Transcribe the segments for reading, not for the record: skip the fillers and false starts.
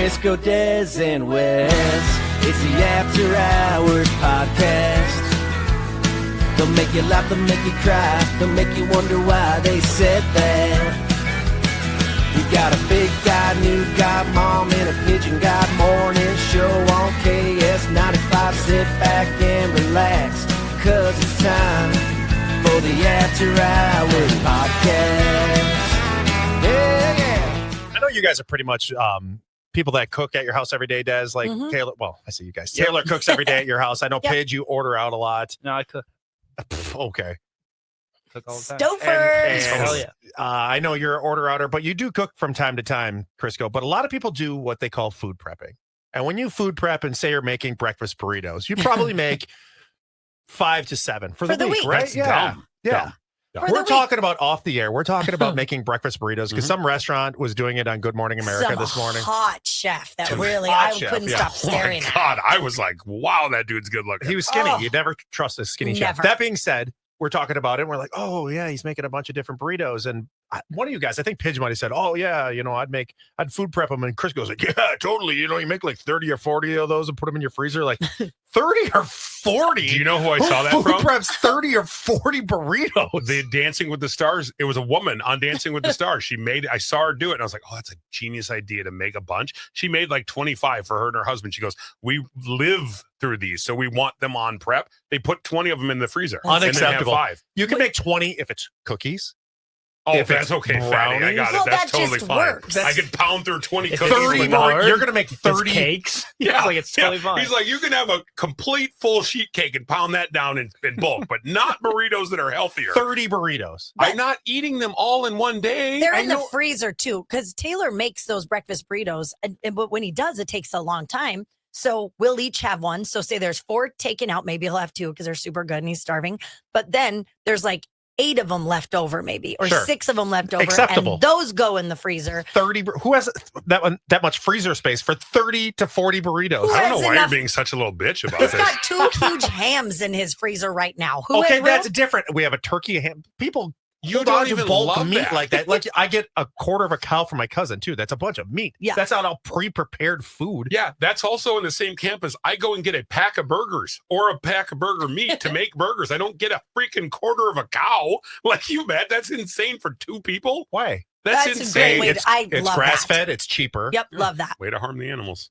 Crisco, Des, and Wes. It's the After Hours Podcast. They'll make you laugh, they'll make you cry, they'll make you wonder why they said that. We got a big guy, new guy, mom, and a pigeon guy morning show on KS95. Sit back and relax, cause it's time for the After Hours Podcast. Yeah. I know you guys are pretty much people that cook at your house every day, Des. Like Taylor, well, I see you guys. Taylor cooks every day at your house. I know, Paige, you order out a lot. No, I cook. Okay. Cook all the time. Stofers. Hell yeah. I know you're an order outer, but you do cook from time to time, Crisco. But a lot of people do what they call food prepping. And when you food prep and say you're making breakfast burritos, you probably make 5 to 7 for the week, right? That's Yeah. dumb. Yeah. For We're the talking about off the air. We're talking about making breakfast burritos because some restaurant was doing it on Good Morning America Some this morning. hot chef that Some really hot I chef, couldn't yeah. stop Oh my staring at. God, I was like, wow, that dude's good looking. He was skinny. Oh. You'd never trust a skinny chef. Never. That being said, we're talking about it. And we're like, oh, yeah, he's making a bunch of different burritos. And one of you guys, I think Pidge might have said, oh, yeah, I'd food prep them. And Chris goes like, yeah, totally. You make like 30 or 40 of those and put them in your freezer. Like 30 or 40? Do you know who I saw that Food from? preps 30 or 40 burritos. The Dancing with the Stars. It was a woman on Dancing with the Stars. I saw her do it. And I was like, oh, that's a genius idea to make a bunch. She made like 25 for her and her husband. She goes, we live through these, so we want them on prep. They put 20 of them in the freezer. Unacceptable. And then have 5. You can make 20 if it's cookies. Oh, If that's it's okay, Fatty. I got Well, it. That's that totally just fine. works. I could pound through 20 If cookies. it's 30 with Bernard, You're going to make It's 30 cakes. Yeah, Like it's totally fine. He's like, you can have a complete full sheet cake and pound that down in bulk, but not burritos that are healthier. 30 burritos. I'm not eating them all in one day. They're I in the know- freezer too, because Taylor makes those breakfast burritos, but when he does, it takes a long time. So we'll each have one. So say there's 4 taken out, maybe he'll have 2 because they're super good and he's starving. But then there's like 8 of them left over, maybe, or Sure. 6 of them left over. Acceptable. And those go in the freezer. 30. Who has that much freezer space for 30 to 40 burritos? Who I don't know has why enough- you're being such a little bitch about He's this. got 2 huge hams in his freezer right now. Who Okay, has that's different. We have a turkey ham. People You hold don't on to even bulk love meat that. like that. Like I get a quarter of a cow for my cousin too. That's a bunch of meat. Yeah. That's not all pre-prepared food. Yeah, that's also in the same camp as I go and get a pack of burgers or a pack of burger meat to make burgers. I don't get a freaking quarter of a cow. Like you, Matt. That's insane for 2 people. Why? That's a great insane. way. I It's love grass that. fed. It's cheaper. Yep, love that. Way to harm the animals.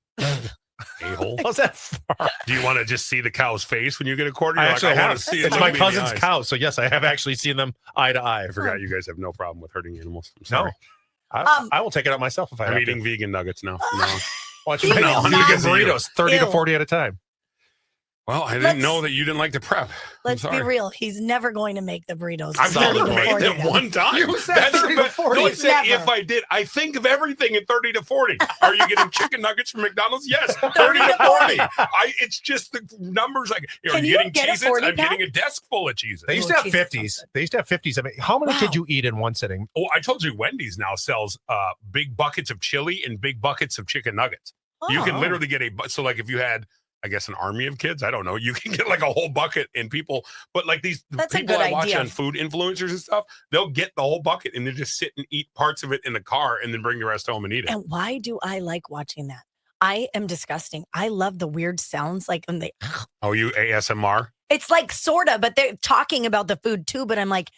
A-hole. How's that far? Do you want to just see the cow's face when you get a quarter? I You're actually like, I have. want to see it. It's Look my me in the cousin's eyes. cow. So yes, I have actually seen them eye to eye. I forgot you guys have no problem with hurting animals. I'm No. sorry. I will take it out myself if I I'm have eating to. vegan nuggets now. No. Why don't you make Vegan vegan nuggets. burritos 30 to Ew. 40 at a time? Well, I didn't Let's- know that you didn't like to prep. Let's I'm be sorry. real. He's never going to make the burritos. I've Solid never point. made 40 them then. one time. You said That's 30 to the- 40. No, it said Never. if I did. I think of everything in 30 to 40. Are you getting chicken nuggets from McDonald's? Yes. 30 to 40. It's just the numbers. Like, are Can you you getting get a Cheez-Its? 40 I'm pack? getting a desk full of Cheez-Its. They used Oh, to have Jesus, 50s. sounds They used to have 50s. I mean, how many Wow. could you eat in one sitting? Oh, I told you Wendy's now sells big buckets of chili and big buckets of chicken nuggets. You can Oh. literally get so like if you had, I guess, an army of kids, I don't know, you can get like a whole bucket and people, but like these That's a people good I watch idea. on food influencers and stuff, they'll get the whole bucket and they just sit and eat parts of it in the car and then bring the rest home and eat it. And why do I like watching that? I am disgusting. I love the weird sounds like when they, Oh, you ASMR? it's like sort of, but they're talking about the food too. But I'm like,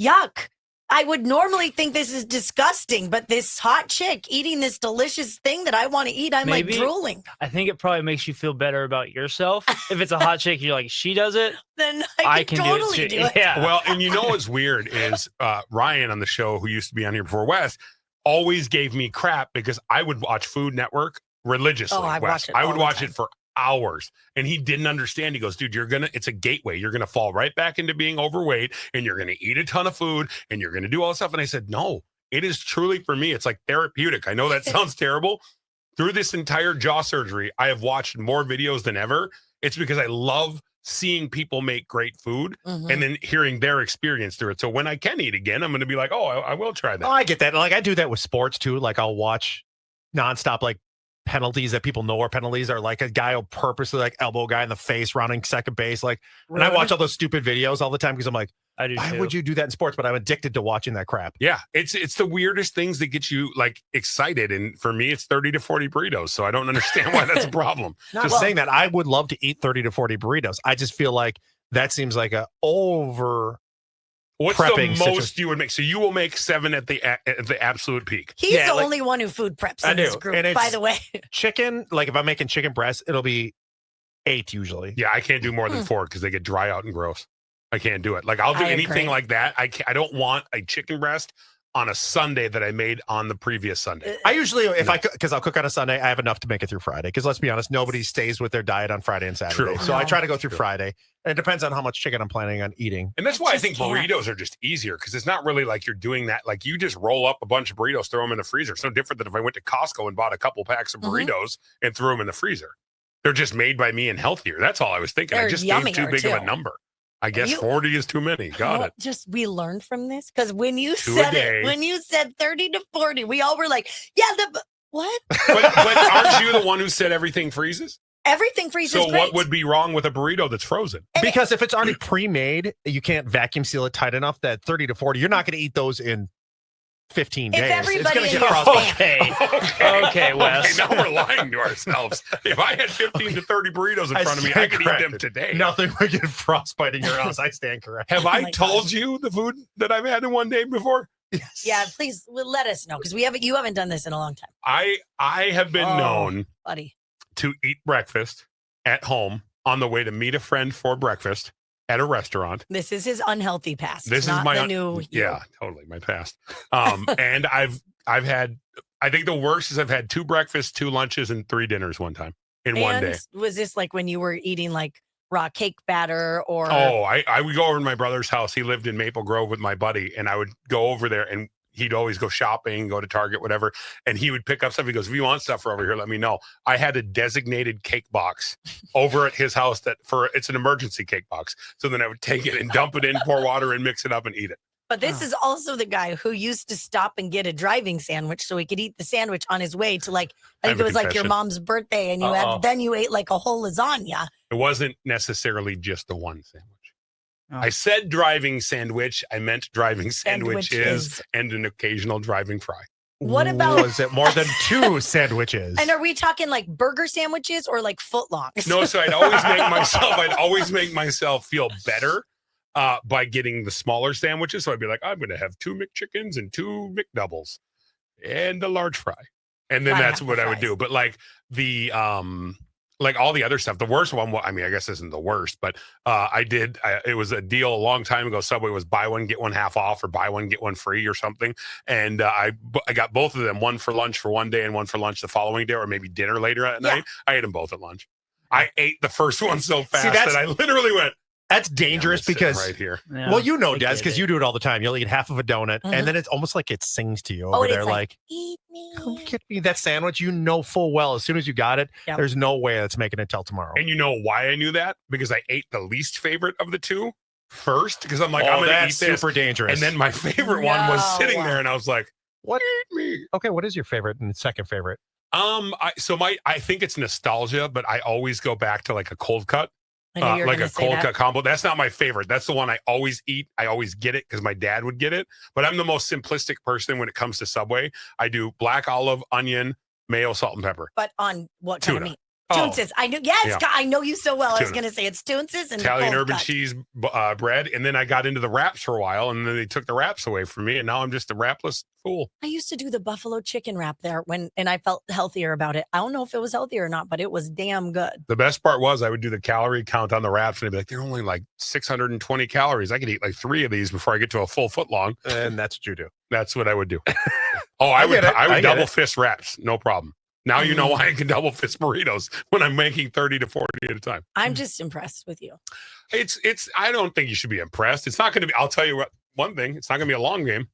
yuck. I would normally think this is disgusting, but this hot chick eating this delicious thing that I want to eat, I'm Maybe. like drooling. I think it probably makes you feel better about yourself. If it's a hot chick, you're like, she does it. Then I I can can totally do it. do Too. it. Yeah. Well, and you know what's weird is Ryan on the show, who used to be on here before Wes, always gave me crap because I would watch Food Network religiously. Oh, I Wes. watch it I all would the watch time. it for hours, and he didn't understand. He goes, dude, it's a gateway. You're gonna fall right back into being overweight, and you're gonna eat a ton of food, and you're gonna do all this stuff. And I said, no, it is truly for me. It's like therapeutic. I know that sounds terrible. Through this entire jaw surgery, I have watched more videos than ever. It's because I love seeing people make great food Mhm. and then hearing their experience through it. So when I can eat again, I'm going to be like, oh, I will try that. Oh, I get that. Like I do that with sports too. Like I'll watch nonstop like penalties that people know are penalties, or like a guy will purposely like elbow a guy in the face rounding second base. Like, and I watch all those stupid videos all the time because I'm like, I do Why too. would you do that in sports? But I'm addicted to watching that crap. Yeah, it's the weirdest things that get you like excited, and for me, it's 30 to 40 burritos. So I don't understand why that's a problem. Not saying that I would love to eat 30 to 40 burritos. I just feel like that seems like a over. What's the prepping most you would make? So you will make 7 at the absolute peak. He's Yeah, the like- only one who food preps I in this do, group, and by it's- the way. Chicken, like if I'm making chicken breast, it'll be 8 usually. Yeah, I can't do more than 4 because they get dry out and gross. I can't do it. Like I'll do I anything agree. like that. I don't want a chicken breast on a Sunday that I made on the previous Sunday. I usually, if I cook, because I'll cook on a Sunday, I have enough to make it through Friday. Because let's be honest, nobody stays with their diet on Friday and Saturday. True. So I No. try to go through True. Friday. And it depends on how much chicken I'm planning on eating. And that's I why I just think can't. burritos are just easier because it's not really like you're doing that. Like you just roll up a bunch of burritos, throw them in the freezer. It's no different than if I went to Costco and bought a couple packs of Mhm. burritos and threw them in the freezer. They're just made by me and healthier. That's all I was thinking. I They're just gave too yummier, big of a too. number. I guess You- 40 is too many. Got it. Just we learned from this because when you 2 a said day. it, when you said 30 to 40, we all were like, yeah, what? But aren't you the one who said everything freezes? Everything freezes So great. what would be wrong with a burrito that's frozen? And Because if it's already pre-made, you can't vacuum seal it tight enough that 30 to 40, you're not going to eat those in 15 If days. It's everybody going to in get your frostbite. Okay. Okay, Wes. now we're lying to ourselves. If I had 15 to 30 burritos in I front of me, I stand could eat them corrected. today. Nothing would get frostbite in your house. I stand correct. Have Oh I my told gosh. you the food that I've had in one day before? Yes. Yeah, please let us know because you haven't done this in a long time, I have been Oh. known buddy. to eat breakfast at home on the way to meet a friend for breakfast at a restaurant. This is his unhealthy past. This not is my the new. you. yeah, totally my past. And I've had I think the worst is I've had 2 breakfasts, 2 lunches, and 3 dinners one time in one day. Was this like when you were eating like raw cake batter or? Oh, I would go over to my brother's house. He lived in Maple Grove with my buddy, and I would go over there and he'd always go shopping, go to Target, whatever. And he would pick up stuff. He goes, if you want stuff for over here, let me know. I had a designated cake box over at his house it's an emergency cake box. So then I would take it and dump it in, pour water in, mix it up and eat it. But this is also the guy who used to stop and get a driving sandwich so he could eat the sandwich on his way to like, I think have it a was like your confession. mom's birthday and Uh-oh. then you ate like a whole lasagna. It wasn't necessarily just the one sandwich. Oh. I said driving sandwich. I meant driving sandwiches Sandwiches. and an occasional driving fry. What about- Was it more than 2 sandwiches? And are we talking like burger sandwiches or like footlongs? No, so I'd always make myself feel better by getting the smaller sandwiches. So I'd be like, I'm going to have 2 McChickens and 2 McDoubles and a large fry. And then Fry that's half what the I would fries. do. But like the, like all the other stuff, the worst one, I mean, I guess isn't the worst, but it was a deal a long time ago. Subway was buy one, get one half off or buy one, get one free or something. And I got both of them, one for lunch for one day and one for lunch the following day, or maybe dinner later at Yeah. night. I ate them both at lunch. I ate the first one so fast that's- that I literally went, That's "Damn, dangerous it's sitting because, right here. Yeah, well, you know, I Des, get because it. you do it all the time. You'll eat half of a donut, Mhm. and then it's almost like it sings to you Oh, over and there, it's like, eat me. come get me that sandwich. You know full well as soon as you got it, Yep. there's no way that's making it till tomorrow. And you know why I knew that? Because I ate the least favorite of the 2 first, because I'm like, oh, I'm going to eat that's this. super dangerous. And then my favorite one was No. sitting there, and I was like, What? Eat me. Okay, what is your favorite and second favorite? I think it's nostalgia, but I always go back to like a cold cut. I knew you were Like gonna a say cold that. cut combo. That's not my favorite. That's the one I always eat. I always get it because my dad would get it. But I'm the most simplistic person when it comes to Subway. I do black olive, onion, mayo, salt, and pepper. But on what kind of Tuna. meat? Oh, Toonses. I knew. Yes, Yeah. I know you so well. I was Tuna. going to say it's Toonses and Italian the cold herb and cut. cheese bread. And then I got into the wraps for a while, and then they took the wraps away from me. And now I'm just a wrapless fool. I used to do the buffalo chicken wrap there and I felt healthier about it. I don't know if it was healthier or not, but it was damn good. The best part was I would do the calorie count on the wraps, and I'd be like, they're only like 620 calories. I could eat like 3 of these before I get to a full foot long. And that's what you do. That's what I would do. I I would get it. I would get double it. fist wraps, no problem. Now you know why I can double fist burritos when I'm making 30 to 40 at a time. I'm just impressed with you. It's I don't think you should be impressed. It's not going to be, I'll tell you what, one thing, it's not going to be a long game.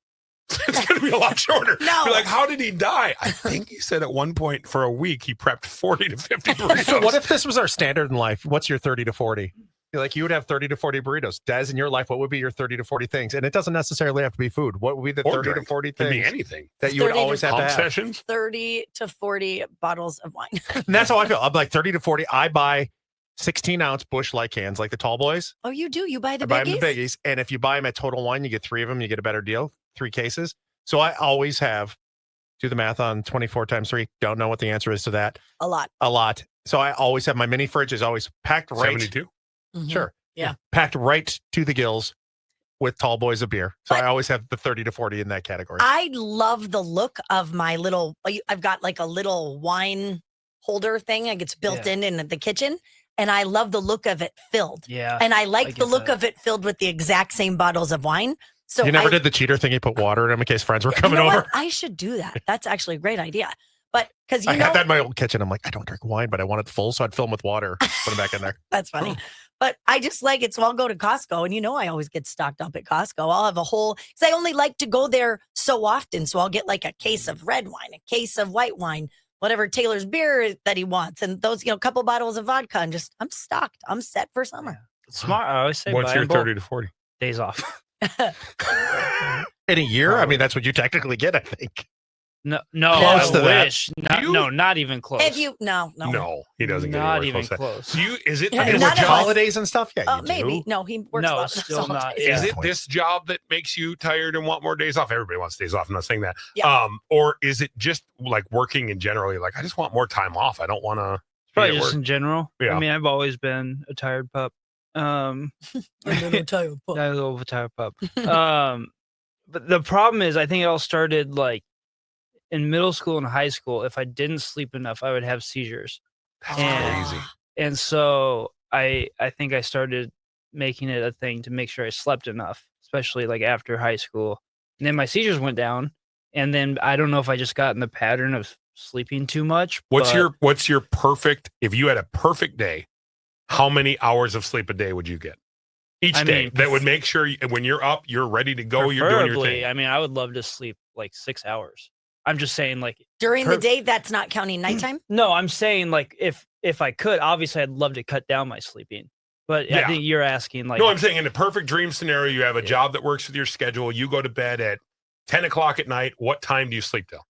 It's going to be a lot shorter. No. You're like, how did he die? I think he said at one point for a week he prepped 40 to 50 burritos. So what if this was our standard in life? What's your 30 to 40? Like you would have 30 to 40 burritos. Des, in your life, what would be your 30 to 40 things? And it doesn't necessarily have to be food. What would be the Or 30 to drink. 40 Could be things anything. that you would 30 to always have to Pump have? sessions. 30 to 40 bottles of wine. And that's how I feel. I'm like 30 to 40. I buy 16-ounce Busch Light cans, like the tall boys. Oh, you do? You buy the I buy them biggies? the biggies. And if you buy them at Total Wine, you get 3 of them. You get a better deal, 3 cases. So I always have, do the math on 24 times 3. Don't know what the answer is to that. A lot. A lot. So I always have my mini fridge is always packed right. 72. Mhm. Sure. Yeah. Packed right to the gills with tall boys of beer. So But I always have the 30 to 40 in that category. I love the look of my little, I've got like a little wine holder thing. Like it's built in the kitchen. And I love the look of it filled. Yeah. And I I like the get look that. of it filled with the exact same bottles of wine. So You never I did the cheater thing. You put water in them in case friends were You coming know over. what? I should do that. That's actually a great idea. But because I had that in my old kitchen. I'm like, I don't drink wine, but I want it full. So I'd fill them with water, put them back in there. that's funny. But I just like it. So I'll go to Costco and I always get stocked up at Costco. I'll have a whole, because I only like to go there so often. So I'll get like a case of red wine, a case of white wine, whatever Taylor's beer that he wants. And those, a couple bottles of vodka and just, I'm stocked. I'm set for summer. Smart. I always say What's buy your in bulk. 30 to 40? Days off. In a year? I mean, that's what you technically get, I think. No, Close I to that. wish. Not even close. If you, no. No, he doesn't get Not anywhere even close. to that. close. Do you? Is it? Yeah, And is none with of it us- holidays and stuff? Yeah, you Maybe. do. No, he works No, a lot. still so- not. Is Yeah. it this job that makes you tired and want more days off? Everybody wants days off. I'm not saying that. Yeah. Or is it just like working in generally? Like, I just want more time off. I don't want to. Probably just in general. Yeah. I mean, I've always been a tired pup. A little tired pup. A little tired pup. But the problem is, I think it all started like in middle school and high school. If I didn't sleep enough, I would have seizures. That's And- crazy. And so I think I started making it a thing to make sure I slept enough, especially like after high school. And then my seizures went down. And then I don't know if I just got in the pattern of sleeping too much. What's but your perfect? If you had a perfect day, how many hours of sleep a day would you get each I day? mean, That would make sure when you're up, you're ready to go. You're doing your preferably, thing. I mean, I would love to sleep like 6 hours. I'm just saying, like, During the day, that's not counting nighttime. no, I'm saying like if I could, obviously I'd love to cut down my sleeping. But Yeah. I think you're asking like No, I'm saying in a perfect dream scenario, you have a Yeah. job that works with your schedule. You go to bed at 10 o'clock at night. What time do you sleep till?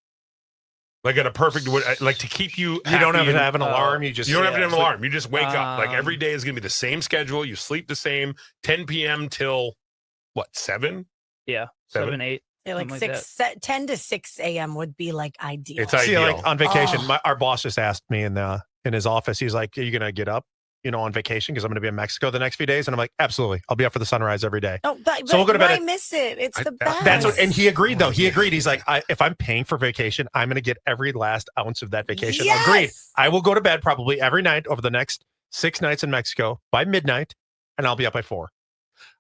Like at a perfect, like to keep you. You don't have happy to and- have an alarm. You just You don't have to have an sleep. alarm. You just wake up. Like every Um, day is going to be the same schedule. You sleep the same, 10 p.m. till what, 7? yeah, 7? 7, 8. Yeah, like Something like 10 to 6 a.m. would be like ideal. It's See, ideal. like on vacation, Oh. our boss just asked me in his office. He's like, "Are you gonna get up, on vacation? Because I'm gonna be in Mexico the next few days." And I'm like, "Absolutely, I'll be up for the sunrise every day." Oh, but So we'll go to bed why at- miss it? It's the best. That's what, and he agreed though. He agreed. He's like, if I'm paying for vacation, I'm gonna get every last ounce of that vacation. Agreed. Yes! I will go to bed probably every night over the next 6 nights in Mexico by midnight, and I'll be up by 4.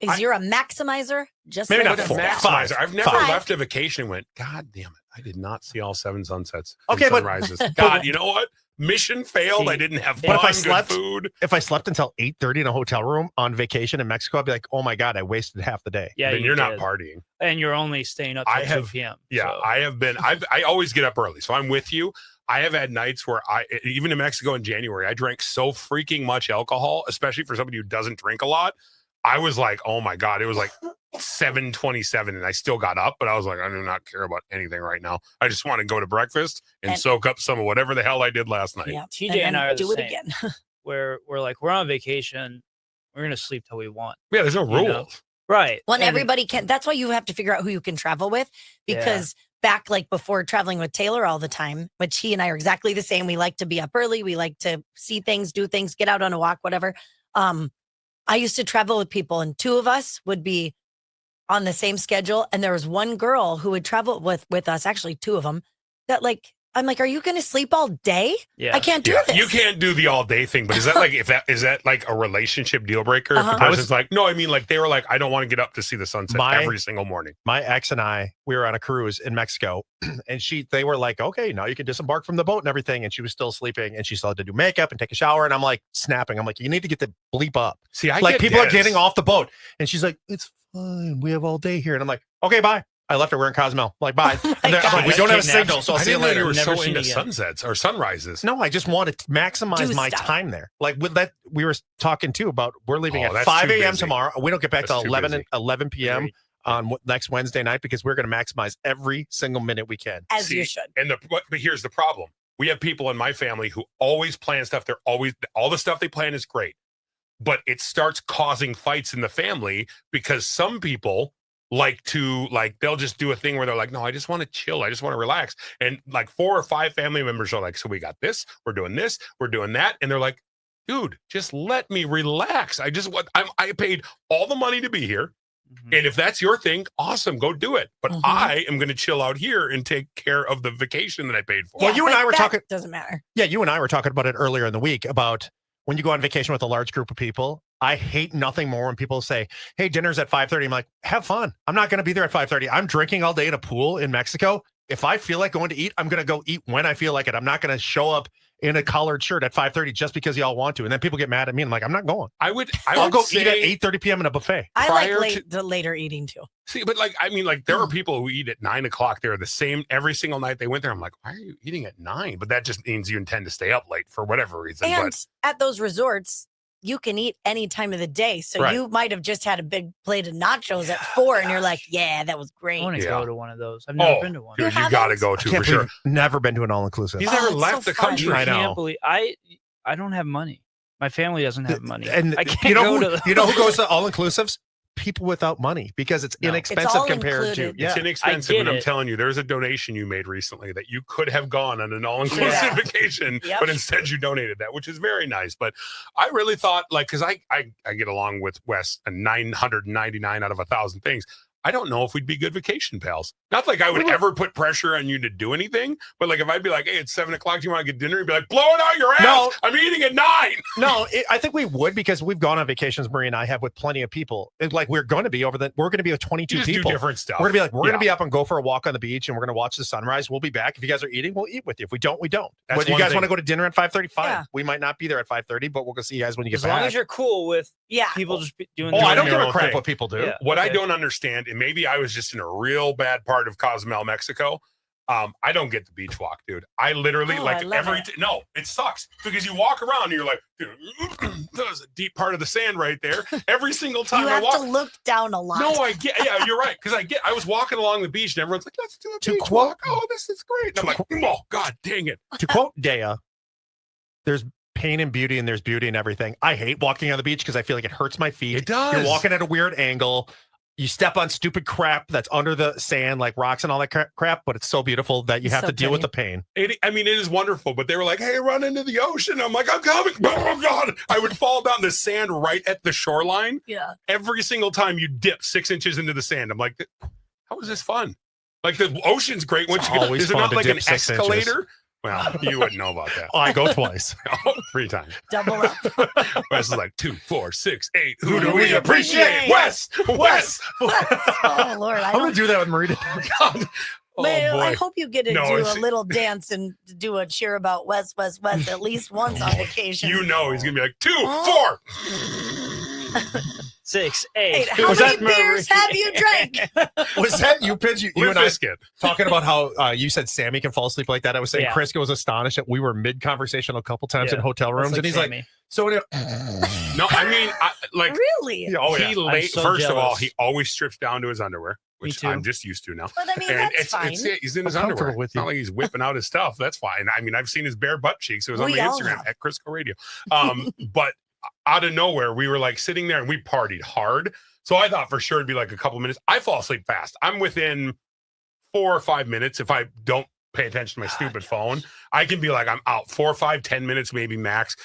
Is you're a maximizer? Just Maybe like not the four. stats. Five. Maximizer. I've never Five. left a vacation and went, God damn it. I did not see all 7 sunsets. and Okay, but- sunrises. God, you know what? Mission failed. I didn't have But fun. if I good slept- food. If I slept until 8:30 in a hotel room on vacation in Mexico, I'd be like, "Oh my god, I wasted half the day." Yeah, then you you're not did. partying. And you're only staying up I till 2 have- p.m. Yeah, so. I have been. I always get up early, so I'm with you. I have had nights where even in Mexico in January, I drank so freaking much alcohol, especially for somebody who doesn't drink a lot. I was like, oh my God, it was like 7:27 and I still got up, but I was like, I do not care about anything right now. I just want to go to breakfast and And- soak up some of whatever the hell I did last night. Yeah. TJ and I are the do it same. again. where we're like, we're on vacation, we're gonna sleep till we want. Yeah, there's no You rules. know? Right. When And- everybody can, that's why you have to figure out who you can travel with. Because back like before traveling with Taylor all the time, which he and I are exactly the same. We like to be up early. We like to see things, do things, get out on a walk, whatever. I used to travel with people and 2 of us would be on the same schedule. And there was one girl who would travel with us, actually 2 of them, that like, I'm like, are you going to sleep all day? Yeah. I can't do Yeah, this. you can't do the all day thing, but is that like is that like a relationship deal breaker? If Uh-huh. the I was- person's like, no, I mean like they were like, I don't want to get up to see the sunset My- every single morning. My ex and I, we were on a cruise in Mexico, and they were like, "Okay, now you can disembark from the boat and everything." And she was still sleeping, and she still had to do makeup and take a shower. And I'm like snapping. I'm like, "You need to get the bleep up." See, I Like get people are this. getting off the boat, and she's like, "It's fine. We have all day here." And I'm like, "Okay, bye." I left her wearing Cosmo. Like, bye. my And I'm God. like, we don't have a Kidnapped. signal, so I'll I see you didn't know you later. were Never so seen into again. sunsets or sunrises. No, I just want to maximize Do my stuff. time there. Like with that, we were talking too about we're leaving Oh, at that's 5 too a.m. busy. tomorrow. We don't get back That's till too 11 busy. p.m. on next Wednesday night because we're going to maximize every single minute we can. As See, you should. but here's the problem. We have people in my family who always plan stuff. They're always, all the stuff they plan is great, but it starts causing fights in the family because some people like to, like, they'll just do a thing where they're like, no, I just want to chill. I just want to relax. And like 4 or 5 family members are like, so we got this, we're doing that. And they're like, dude, just let me relax. I paid all the money to be here. And if that's your thing, awesome, go do it. But I am going to chill out here and take care of the vacation that I paid for. Well, you and I were talking. Doesn't matter. Yeah, you and I were talking about it earlier in the week about when you go on vacation with a large group of people. I hate nothing more when people say, hey, dinner's at 5:30. I'm like, have fun. I'm not going to be there at 5:30. I'm drinking all day in a pool in Mexico. If I feel like going to eat, I'm going to go eat when I feel like it. I'm not going to show up in a collared shirt at 5:30 just because y'all want to. And then people get mad at me. I'm like, I'm not going. I'll go eat at 8:30 p.m. in a buffet. I like the later eating too. See, but like, I mean, like there are people who eat at 9 o'clock. They're the same every single night they went there. I'm like, why are you eating at 9? But that just means you intend to stay up late for whatever reason. And at those resorts, you can eat any time of the day. So you might have just had a big plate of nachos at 4 and you're like, yeah, that was great. I want to go to one of those. I've never been to one. Dude, you got to go to for sure. Never been to an all-inclusive. He's never left the country. I can't believe I don't have money. My family doesn't have money. And I can't you know go you know who goes to all-inclusive? People without money, because it's inexpensive it's compared to. It's inexpensive, and I'm telling you, there's a donation you made recently that you could have gone on an all-inclusive vacation, but instead you donated that, which is very nice. But I really thought, like, because I get along with Wes and 999 out of 1,000 things. I don't know if we'd be good vacation pals. Not like I would ever put pressure on you to do anything, but like if I'd be like, hey, it's 7 o'clock, do you want to get dinner? You'd be like, blow it out your ass. No. I'm eating at 9. No, I think we would, because we've gone on vacations, Marie and I have, with plenty of people. Like we're going to be we're going to be with 22 people. Do different stuff. We're going to be like, we're going to be up and go for a walk on the beach, and we're going to watch the sunrise. We'll be back. If you guys are eating, we'll eat with you. If we don't, we don't. Whether you guys want to go to dinner at 5:30, fine. Yeah. We might not be there at 5:30, but we'll go see you guys when you get back. As long as you're cool with people just doing I don't give a crap thing. what people do. Yeah. What I don't understand, and maybe I was just in a real bad part of Cozumel, Mexico. I don't get the beach walk, dude. I literally it sucks, because you walk around and you're like, dude, there's a deep part of the sand right there. Every single time you have to look down a lot. No, I get, yeah, you're right. Because I was walking along the beach and everyone's like, let's do a beach walk. Oh, this is great. And I'm like, oh, God dang it. To quote Dea, there's pain and beauty, and there's beauty in everything. I hate walking on the beach because I feel like it hurts my feet. It does. You're walking at a weird angle. You step on stupid crap that's under the sand, like rocks and all that crap, but it's so beautiful that you have to deal with the pain. It is wonderful, but they were like, hey, run into the ocean. I'm like, I'm coming. Oh, God. I would fall down the sand right at the shoreline. Yeah. Every single time you dip 6 inches into the sand. I'm like, how is this fun? Like, the ocean's great. Once you get, is it not like an escalator? Inches. Well, you wouldn't know about that. I go twice. 3 times. Double up. Wes is like 2, 4, 6, 8. Who do we appreciate? Wes. Oh, Lord. I'm going to do that with Marie. God. Oh, man, boy. I hope you get to do a little dance and do a cheer about Wes at least once on vacation. You know he's going to be like 2, 4. 6, 8. How many beers have you drank? Was that you, Pidge? You and biscuit. I talking about how you said Sammy can fall asleep like that. I was saying Crisco was astonished that we were mid-conversation a couple times in hotel rooms, and he's Sammy. Like, so no, I mean, really? Oh, yeah. First of all, he always strips down to his underwear, which I'm just used to now. But I mean, that's fine. He's in his underwear. It's not like he's whipping out his stuff. That's fine. I mean, I've seen his bare butt cheeks. It was on the Instagram at Crisco Radio. But out of nowhere, we were like sitting there and we partied hard. So I thought for sure it'd be like a couple minutes. I fall asleep fast. I'm within 4 or 5 minutes. If I don't pay attention to my stupid phone, I can be like, I'm out 4, 5, 10 minutes, maybe max.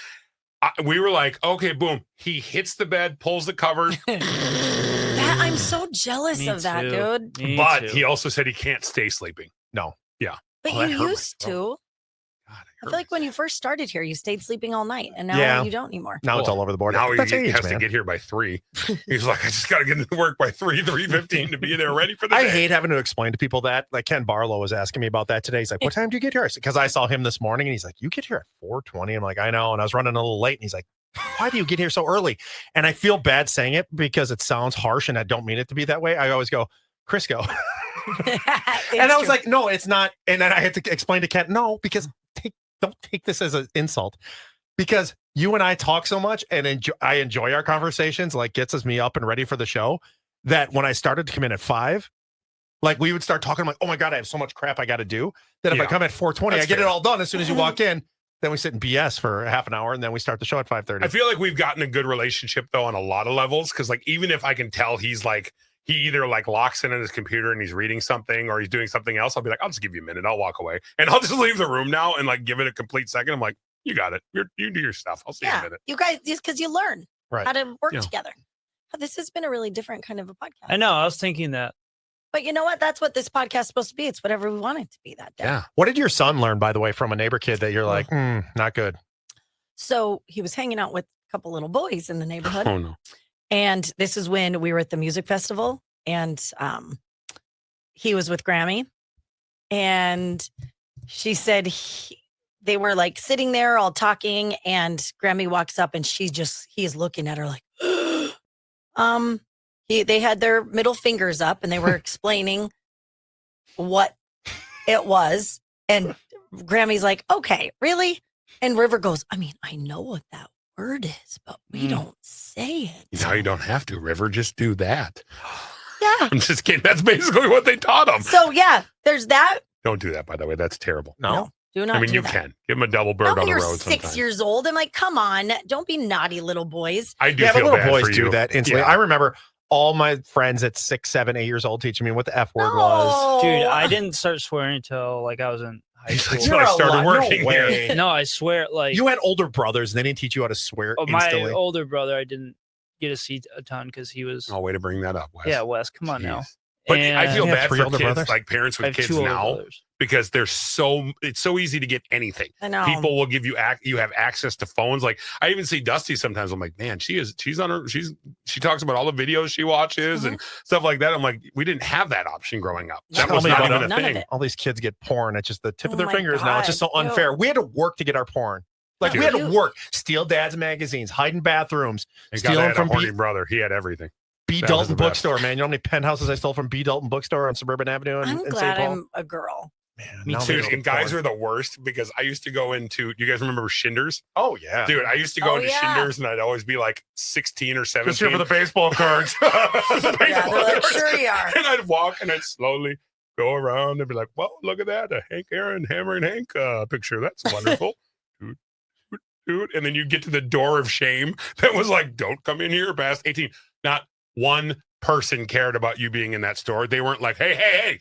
We were like, okay, boom. He hits the bed, pulls the covers. I'm so jealous of that, dude. But he also said he can't stay sleeping. No. Yeah. But you used to. God, I feel like when you first started here, you stayed sleeping all night, and now you don't anymore. Now it's all over the board. Now he has to get here by 3. He's like, I just got to get into work by 3:15 to be there ready for the day. I hate having to explain to people that. Like Ken Barlow was asking me about that today. He's like, what time do you get here? Because I saw him this morning, and he's like, you get here at 4:20. I'm like, I know. And I was running a little late, and he's like, why do you get here so early? And I feel bad saying it because it sounds harsh, and I don't mean it to be that way. I always go, Crisco. And I was like, no, it's not. And then I had to explain to Ken, no, because don't take this as an insult, because you and I talk so much and I enjoy our conversations, like gets me up and ready for the show, that when I started to come in at 5, Like we would start talking. I'm like, oh my God, I have so much crap I got to do that if I Yeah. come at 4:20, I That's get it fair. all done as soon as you walk in. Then we sit in BS for half an hour and then we start the show at 5:30. I feel like we've gotten a good relationship though on a lot of levels. Cause like, even if I can tell he's like, he either like locks in on his computer and he's reading something or he's doing something else, I'll be like, I'll just give you a minute. I'll walk away and I'll just leave the room now and like give it a complete second. I'm like, you got it. You do your stuff. I'll see you in a minute. You guys, because you learn Right. how to work Yeah. together. This has been a really different kind of a podcast. I know. I was thinking that. But you know what? That's what this podcast is supposed to be. It's whatever we want it to be that day. Yeah. What did your son learn, by the way, from a neighbor kid that you're like, not good? So he was hanging out with a couple little boys in the neighborhood. Oh no. And this is when we were at the music festival and he was with Grammy and she said they were like sitting there all talking and Grammy walks up and he is looking at her like, they had their middle fingers up and they were explaining what it was. And Grammy's like, okay, really? And River goes, I mean, I know what that word is, but we don't say it. Now you don't have to, River. Just do that. Yeah. I'm just kidding. That's basically what they taught him. So yeah, there's that. Don't do that, by the way. That's terrible. No, do not. I mean, do you that. can give him a double bird Not when on the you're road 6 sometimes. years old. I'm like, come on, don't be naughty, little boys. I do Yeah, but feel little bad boys for do you. that instantly. Yeah. I remember all my friends at 6, 7, 8 years old teaching me what the F word was. Dude, I didn't start swearing until like I was in high He's like, school. so I started working No here. way. No, I swear, like You had older brothers and they didn't teach you how to swear my instantly. older brother, I didn't get to see a ton because he was. Oh, way to bring that up, Wes. Yeah, Wes, come on now. Jeez. But I feel You have bad 3 for older kids, brothers? like parents I with have kids 2 older now, brothers. because it's so easy to get anything. I know. People will give you you have access to phones. Like I even see Dusty sometimes. I'm like, man, she talks about all the videos she watches and stuff like that. I'm like, we didn't have that option growing up. That Tell was me not about even it. a None of thing. it. All these kids get porn at just the tip of Oh their my fingers now. It's just so God, unfair. ew. We had to work to get our porn. Like we had to Ew. work, steal dad's magazines, hide in bathrooms, Thank steal God I them had from a horny brother. He had everything. B. That was Dalton the best. Bookstore, man. You know how many penthouses I stole from B. Dalton Bookstore on Suburban Avenue I'm in St. glad Paul? I'm a girl. Man, Me now too. they Dude, just and get guys porn. are the worst because I used to go into. Do you guys remember Shinders? Oh yeah, Dude, I used to go Oh, into yeah. Shinders and I'd always be like 16 or 17. just here for the baseball cards. Yeah, they're like, cards. sure you are. And I'd walk and I'd slowly go around and be like, well, look at that. A Hank Aaron, Hammer and Hank picture. That's wonderful. Dude. And then you get to the door of shame that was like, don't come in here past 18. Not one person cared about you being in that store. They weren't like, hey,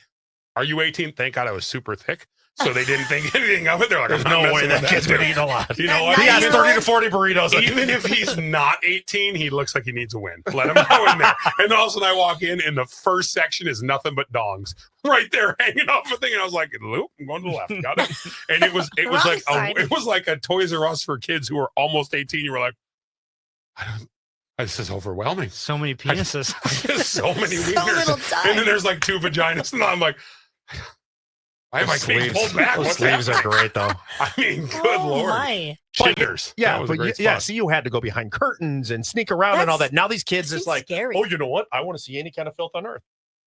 are you 18? Thank God I was super thick. So they didn't think anything of it. They're like, There's I'm not no way messing that with kid's dude. been eating a lot. You know That what? He has 9-year-old? 30 to 40 burritos. Even if he's not 18, he looks like he needs a win. Let him go in there. And then all of a sudden I walk in and the first section is nothing but dongs right there hanging off a thing. And I was like, Luke, I'm going to the left. Got it. And it was Wrong like side. it was like a Toys R Us for kids who were almost 18. You were like, this is overwhelming. So many penises. So many So wieners. little time. And then there's like 2 vaginas. And I'm like, why am I being pulled back? Those What's sleeves are happening? great though. I mean, good Oh, Lord. my. Shinders. Yeah, That was a but great yeah, spot. so you had to go behind curtains and sneak around and all That's- that. Now these kids Seems just like, scary. oh, you know what? I want to see any kind of filth on earth.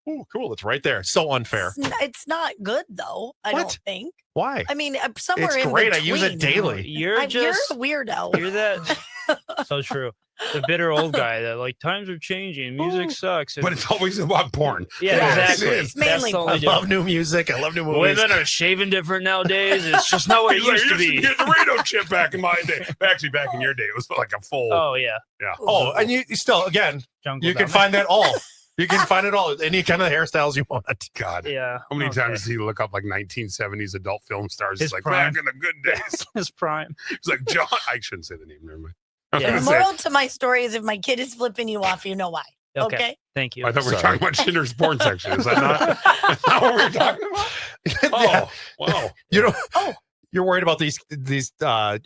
Oh, cool. It's right there. So unfair. It's not good though. I What? don't think. Why? I mean, somewhere It's in great. between. I use it daily. You're You're just a weirdo. you're that so true. The bitter old guy that like times are changing, music sucks. And, But it's always about porn. yeah, Yeah, exactly. it is. Mainly That's the I only love difference. new music. I love new movies. Women are shaving different nowadays. It's just not what it He's like, used to be. Get the Dorito chip back in my day. Actually, back in your day, it was like a full. Oh yeah, Yeah. Oh, and you still, again, jungle. you can Diamond. find that all. You can find it all. Any kind of hairstyles you want. God. Yeah. How many okay. times do you look up like 1970s adult film stars? His It's like prime. back in the good days. His prime. It's like John. I shouldn't say the name. Never mind. I was Yeah. gonna The say- moral to my story is if my kid is flipping you off, you know why. Okay. Okay. Thank you. I thought we were Sorry. talking about Shinder's porn section. Is that not, not what we're talking about? Oh, Yeah. wow. You know, Oh. you're worried about these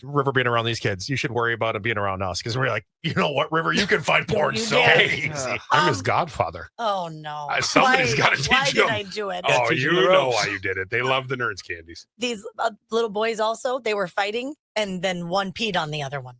River being around these kids. You should worry about them being around us because we're like, you know what, River, you can find Don't porn you so dare. easy. I'm his godfather. Oh no. Somebody's Why- gotta teach Why did him. I do it? Oh, teach you him the know ropes. why you did it. They love the nerds candies. These little boys also, they were fighting and then one peed on the other one.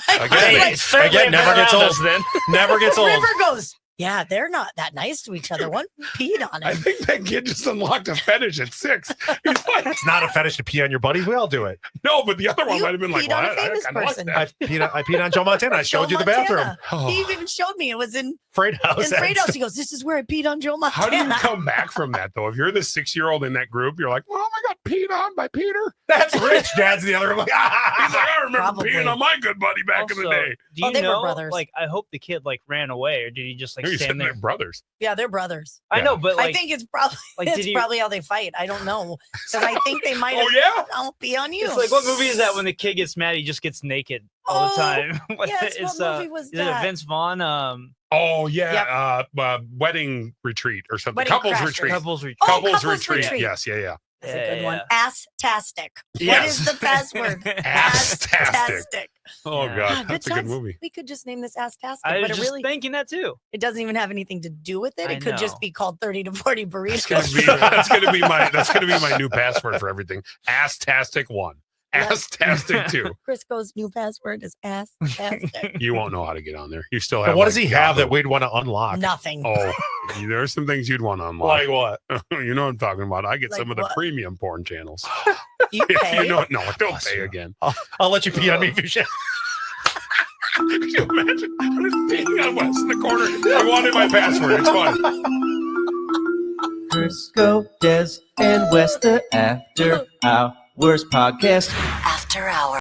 Again, Hey, certainly again, never been gets around old. us then. Never gets old. River goes, Yeah, they're not that nice to each other. One peed on I it. think that kid just unlocked a fetish at 6. He's like, It's not a fetish to pee on your buddies. We all do it. no, but the other one You might have been like, peed on a what? famous I kinda like person. that. I peed on Joe Montana. I showed Joe you the bathroom. Montana. Oh. He even showed me. It was in Freight house. Fredo's. He goes, "This is where I peed on Joe Montana." How do you come back from that, though? If you're the 6-year-old in that group, you're like, oh, I got peed on by Peter. That's rich. Dad's the other. Like, He's like, I remember Probably. peeing on my good buddy back in the Also, day. Do you they were know? brothers. Like, I hope the kid like ran away, or did he just like No, you said stand there? they're brothers. Yeah, they're brothers. I know, but like, I think it's probably like, did he- probably how they fight. I don't know because I think they might. Oh, yeah? I'll be on you. it's like what movie is that when the kid gets mad, he just gets naked all the Oh, time? yes, it's what movie was is it that? Vince Vaughn? Oh, yeah. Wedding retreat or something. Wedding Couples Crashers. retreat. Couples retreat. Oh, Couples Couples retreat. Retreat. Yes, yeah. That's Yeah, a good yeah, one. Asstastic. What Yes. is the password? Asstastic. Oh, Yeah. God. Ah, That's a good times. movie. We could just name this Asstastic, I but was it just really thinking that too. it doesn't even have anything to do with it. I It could just know. be called 30 to 40 That's gonna burritos. be that's gonna be my new password for everything. Asstastic 1. Asstastic 2. Crisco's new password is Asstastic. You won't know how to get on there. You still have But what does like, he have that Yahoo. we'd want to unlock? Nothing. Oh, there are some things you'd want to unlock. Like what? You know what I'm talking about. I get Like some of the what? premium porn channels. You If pay. you know, no, don't Bless pay you. again. I'll let you pee on me if you should. Could you imagine? I'm just peeing on Wes in the corner. I wanted my password. It's fine. Crisco, Des, and West, the After Hours Podcast. After hours.